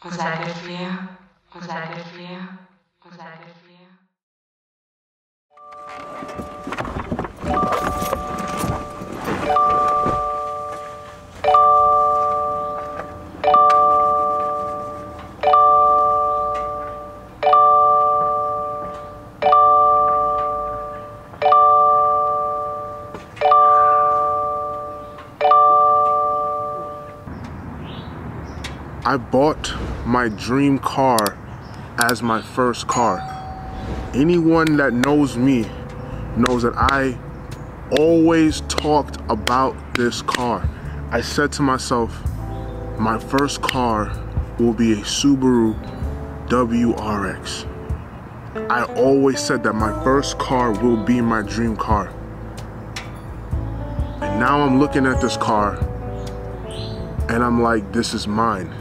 Was that good for you? Was that good for you? Was that good for you? I bought my dream car as my first car. Anyone that knows me knows that I always talked about this car. I said to myself, my first car will be a Subaru WRX. I always said that my first car will be my dream car. And now I'm looking at this car and I'm like, this is mine.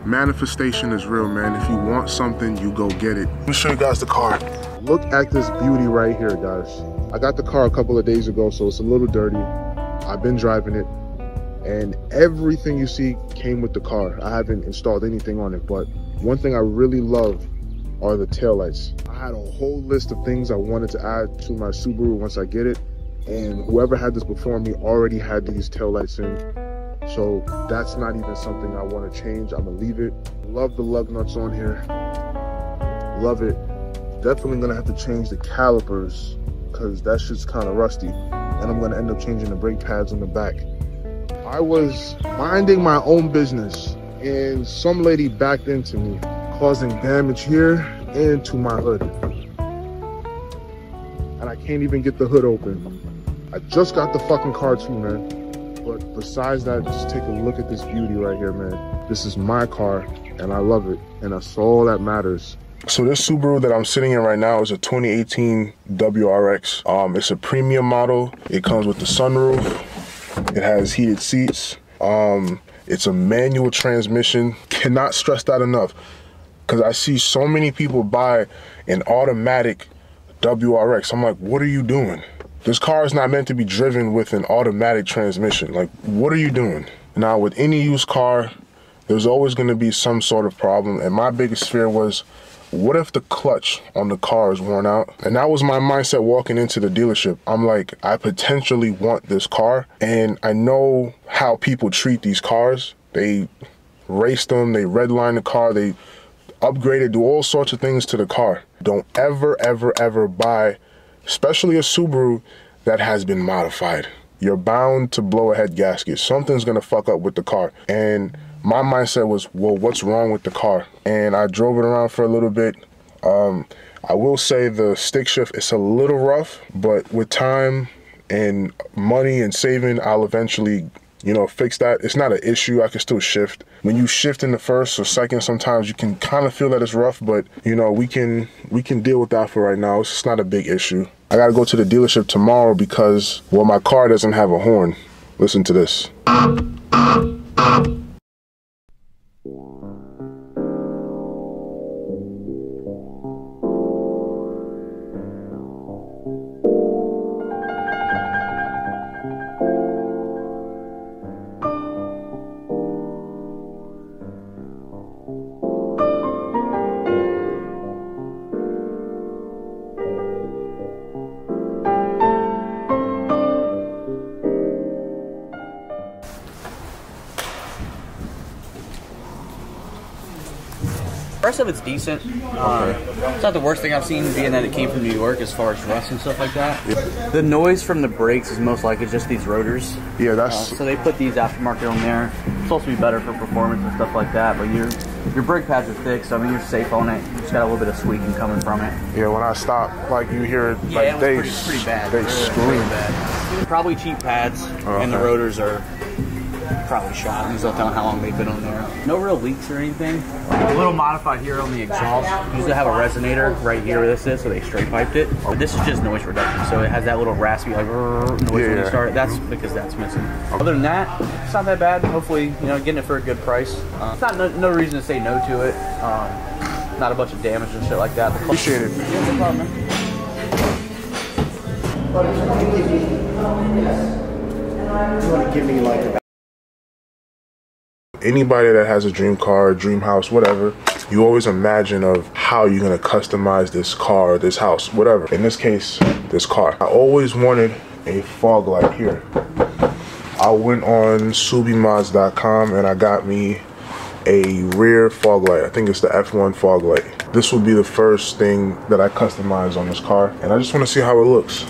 Manifestation is real, man. If you want something, you go get it. Let me show you guys the car. Look at this beauty right here, guys. I got the car a couple of days ago, so it's a little dirty. I've been driving it, and everything you see came with the car. I haven't installed anything on it, but one thing I really love are the taillights. I had a whole list of things I wanted to add to my Subaru once I get it, and whoever had this before me already had these taillights in. So that's not even something I want to change. I'm gonna leave it. Love the lug nuts on here. Love it. Definitely gonna have to change the calipers because that shit's kind of rusty. And I'm gonna end up changing the brake pads on the back. I was minding my own business and some lady backed into me, causing damage here and to my hood. And I can't even get the hood open. I just got the fucking car too, man. But besides that, just take a look at this beauty right here, man. This is my car, and I love it, and that's all that matters. So this Subaru that I'm sitting in right now is a 2018 WRX. It's a premium model. It comes with the sunroof. It has heated seats. It's a manual transmission. Cannot stress that enough, because I see so many people buy an automatic WRX. I'm like, what are you doing? This car is not meant to be driven with an automatic transmission. Like, what are you doing? Now, with any used car, there's always going to be some sort of problem. And my biggest fear was, what if the clutch on the car is worn out? And that was my mindset walking into the dealership. I'm like, I potentially want this car. And I know how people treat these cars. They race them, they redline the car, they upgrade it, do all sorts of things to the car. Don't ever, ever, ever buy, especially a Subaru that has been modified. You're bound to blow a head gasket. Something's gonna fuck up with the car. And my mindset was, well, what's wrong with the car? And I drove it around for a little bit. I will say the stick shift is a little rough, but with time and money and saving, I'll eventually, you know, fix that. It's not an issue. I can still shift. When you shift in the first or second, sometimes you can kind of feel that it's rough, but you know, we can deal with that for right now. It's just not a big issue. I gotta go to the dealership tomorrow because, well, my car doesn't have a horn. Listen to this. The rest of it's decent. It's not the worst thing I've seen, being that it came from New York as far as rust and stuff like that. Yeah. The noise from the brakes is most likely just these rotors. Yeah, that's... so they put these aftermarket on there. It's supposed to be better for performance and stuff like that, but your brake pads are thick, so I mean, you're safe on it. You just got a little bit of squeaking coming from it. Yeah, when I stop, like, you hear, like, yeah, they pretty bad. They scream. Bad. Probably cheap pads, and the rotors are probably shot. I just don't know how long they've been on there. No real leaks or anything. A little modified here on the exhaust. Used to have a resonator right here where this is, so they straight piped it. But this is just noise reduction, so it has that little raspy like noise when you start. That's because that's missing. Other than that, it's not that bad. Hopefully, you know, getting it for a good price. It's not no reason to say no to it. Not a bunch of damage and shit like that. Appreciate it. Yeah, no problem, man. You want to give me like about Anybody that has a dream car, dream house, whatever, you always imagine of how you're gonna customize this car, this house, whatever. In this case, this car. I always wanted a fog light here. I went on SUBARUmods.com and I got me a rear fog light. I think it's the F1 fog light. This will be the first thing that I customize on this car, and I just want to see how it looks.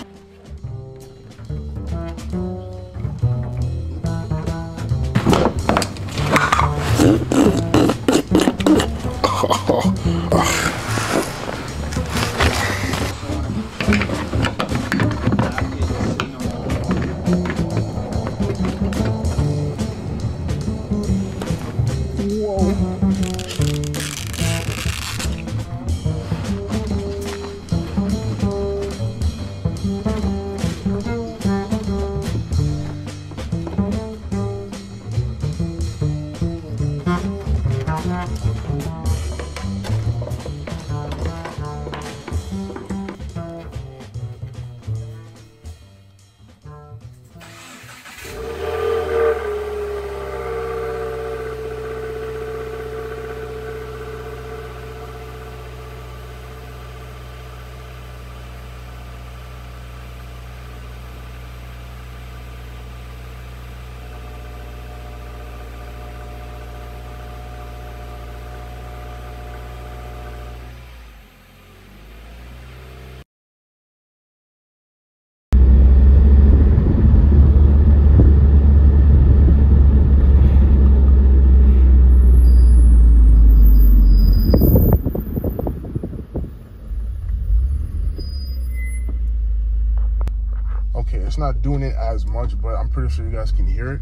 Okay, it's not doing it as much, but I'm pretty sure you guys can hear it.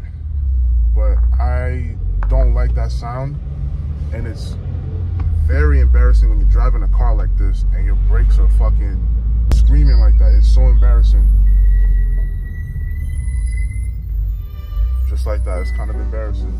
But I don't like that sound, and it's very embarrassing when you're driving a car like this and your brakes are fucking screaming like that. It's so embarrassing. Just like that, it's kind of embarrassing.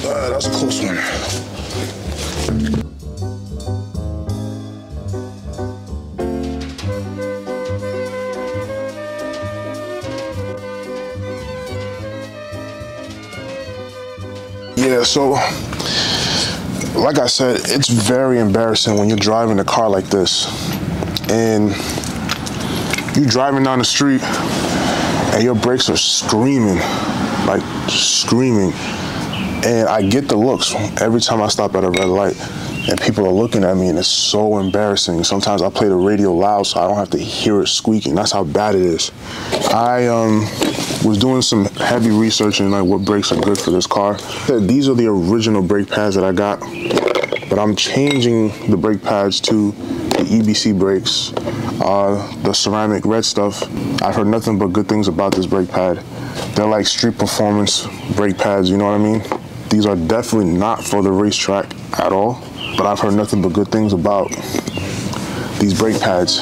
That was a close one. Yeah, so like I said, it's very embarrassing when you're driving a car like this and you're driving down the street and your brakes are screaming, like screaming. And I get the looks every time I stop at a red light and people are looking at me, and it's so embarrassing. Sometimes I play the radio loud so I don't have to hear it squeaking. That's how bad it is. I was doing some heavy research in like what brakes are good for this car. These are the original brake pads that I got, but I'm changing the brake pads to the EBC brakes, the ceramic red stuff. I've heard nothing but good things about this brake pad. They're like street performance brake pads, you know what I mean? These are definitely not for the racetrack at all, but I've heard nothing but good things about these brake pads.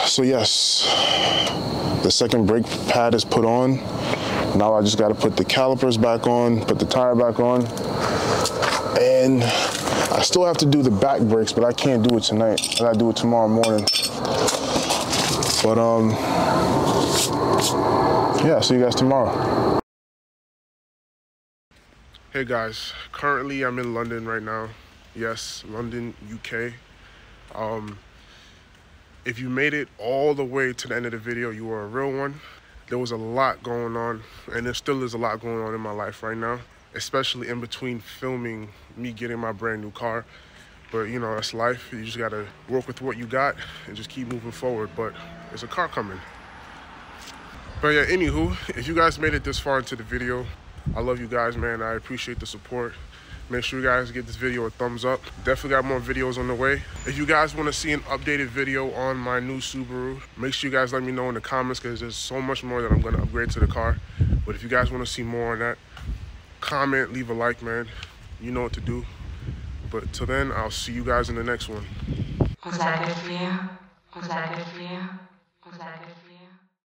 So yes, the second brake pad is put on. Now I just got to put the calipers back on, put the tire back on, and I still have to do the back brakes, but I can't do it tonight. I gotta do it tomorrow morning. But yeah, see you guys tomorrow. Hey guys, currently I'm in London right now. Yes, London, UK. If you made it all the way to the end of the video, you were a real one. There was a lot going on, and there still is a lot going on in my life right now. especially in between filming me getting my brand new car. But you know, that's life. You just gotta work with what you got and just keep moving forward. But there's a car coming. But yeah, anywho, if you guys made it this far into the video, I love you guys, man. I appreciate the support. Make sure you guys give this video a thumbs up. Definitely got more videos on the way. If you guys want to see an updated video on my new Subaru, make sure you guys let me know in the comments, because there's so much more that I'm going to upgrade to the car. But if you guys want to see more on that, comment, leave a like, man. You know what to do. But till then, I'll see you guys in the next one. Was that good for you? Was that good for you?